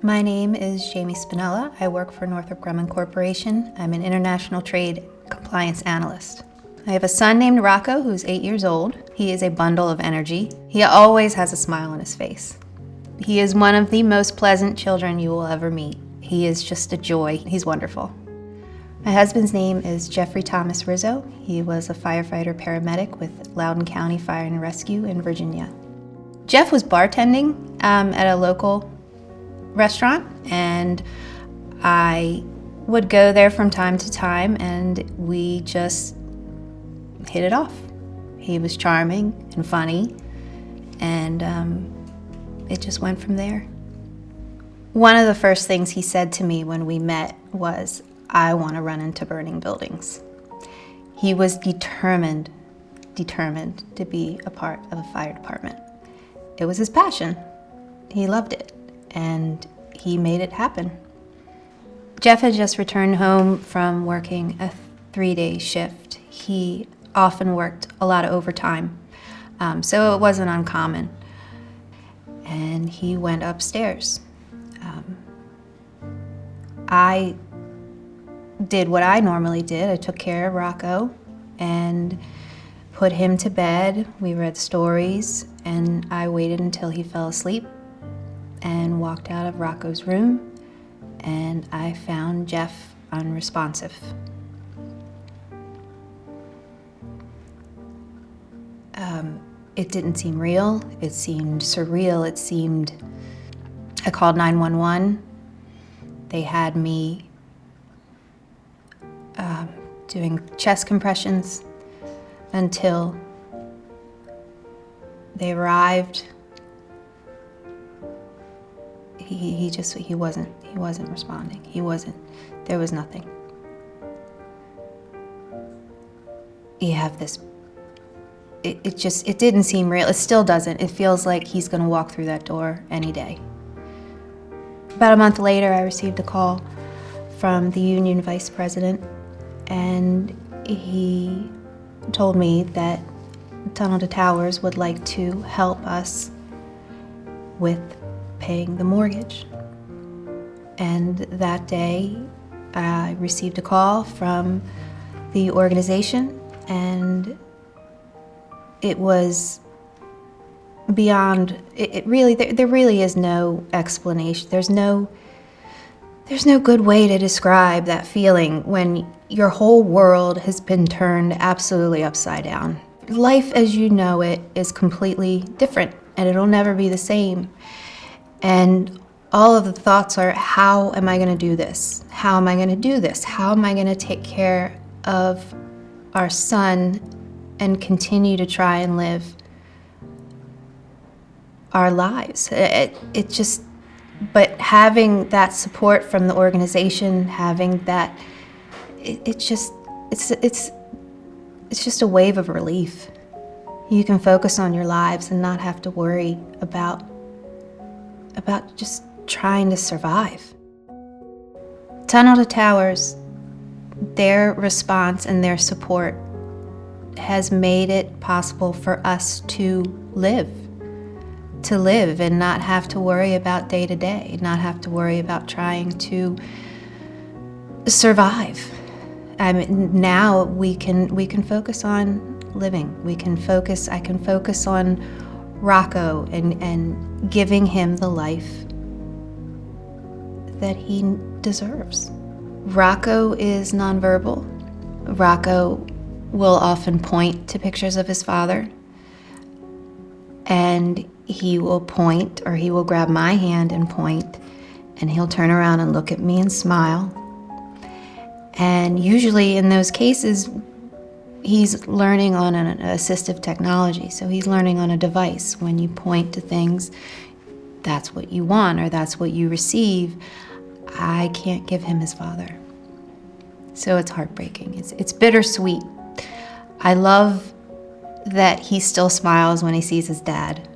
My name is Jaime Spinella. I work for Northrop Grumman Corporation. I'm an international trade compliance analyst. I have a son named Rocco who's 8 years old. He is a bundle of energy. He always has a smile on his face. He is one of the most pleasant children you will ever meet. He is just a joy. He's wonderful. My husband's name is Jeffrey Thomas Rizzo. He was a firefighter paramedic with Loudoun County Fire and Rescue in Virginia. Jeff was bartending at a local restaurant, and I would go there from time to time, and we just hit it off. He was charming and funny, and it just went from there. One of the first things he said to me when we met was, "I want to run into burning buildings." He was determined to be a part of a fire department. It was his passion. He loved it, and he made it happen. Jeff had just returned home from working a 3-day shift. He often worked a lot of overtime, so it wasn't uncommon. And he went upstairs. I did what I normally did. I took care of Rocco and put him to bed. We read stories, and I waited until he fell asleep and walked out of Rocco's room, and I found Jeff unresponsive. It didn't seem real. It seemed surreal. I called 911. They had me doing chest compressions until they arrived. He wasn't responding. There was nothing. You have this, it didn't seem real. It still doesn't. It feels like he's gonna walk through that door any day. About a month later, I received a call from the union vice president, and he told me that Tunnel to Towers would like to help us with paying the mortgage. And that day, I received a call from the organization, and it was beyond, there really is no explanation. There's no good way to describe that feeling when your whole world has been turned absolutely upside down. Life as you know it is completely different, and it'll never be the same. And all of the thoughts are, how am I gonna do this? How am I gonna do this? How am I gonna take care of our son and continue to try and live our lives? But having that support from the organization, having that, it's just a wave of relief. You can focus on your lives and not have to worry about just trying to survive. Tunnel to Towers, their response and their support has made it possible for us to live and not have to worry about day to day, not have to worry about trying to survive. I mean, now we can focus on living. I can focus on Rocco and giving him the life that he deserves. Rocco is nonverbal. Rocco will often point to pictures of his father, and he will point, or he will grab my hand and point, and he'll turn around and look at me and smile. And usually in those cases, he's learning on an assistive technology. So he's learning on a device. When you point to things, that's what you want, or that's what you receive. I can't give him his father. So it's heartbreaking. It's bittersweet. I love that he still smiles when he sees his dad.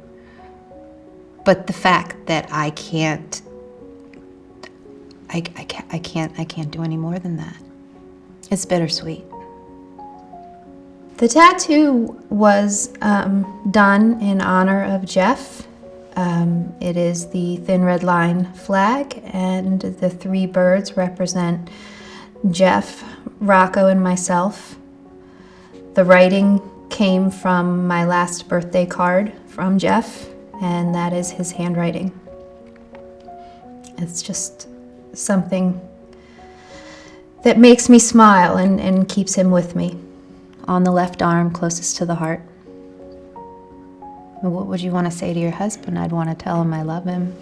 But the fact that I can't do any more than that. It's bittersweet. The tattoo was done in honor of Jeff. It is the thin red line flag, and the 3 birds represent Jeff, Rocco, and myself. The writing came from my last birthday card from Jeff, and that is his handwriting. It's just something that makes me smile and keeps him with me. On the left arm, closest to the heart. What would you want to say to your husband? I'd want to tell him I love him.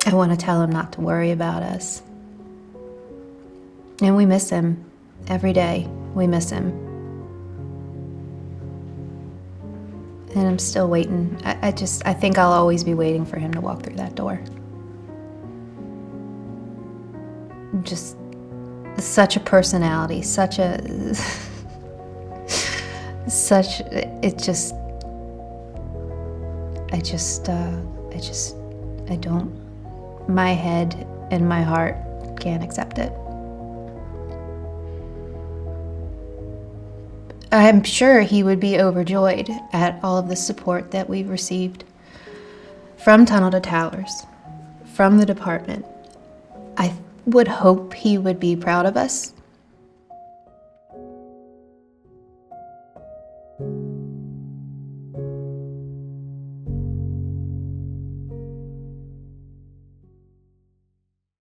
I want to tell him not to worry about us. And we miss him. Every day, we miss him. And I'm still waiting. I think I'll always be waiting for him to walk through that door. Just such a personality, my head and my heart can't accept it. I'm sure he would be overjoyed at all of the support that we've received from Tunnel to Towers, from the department. I would hope he would be proud of us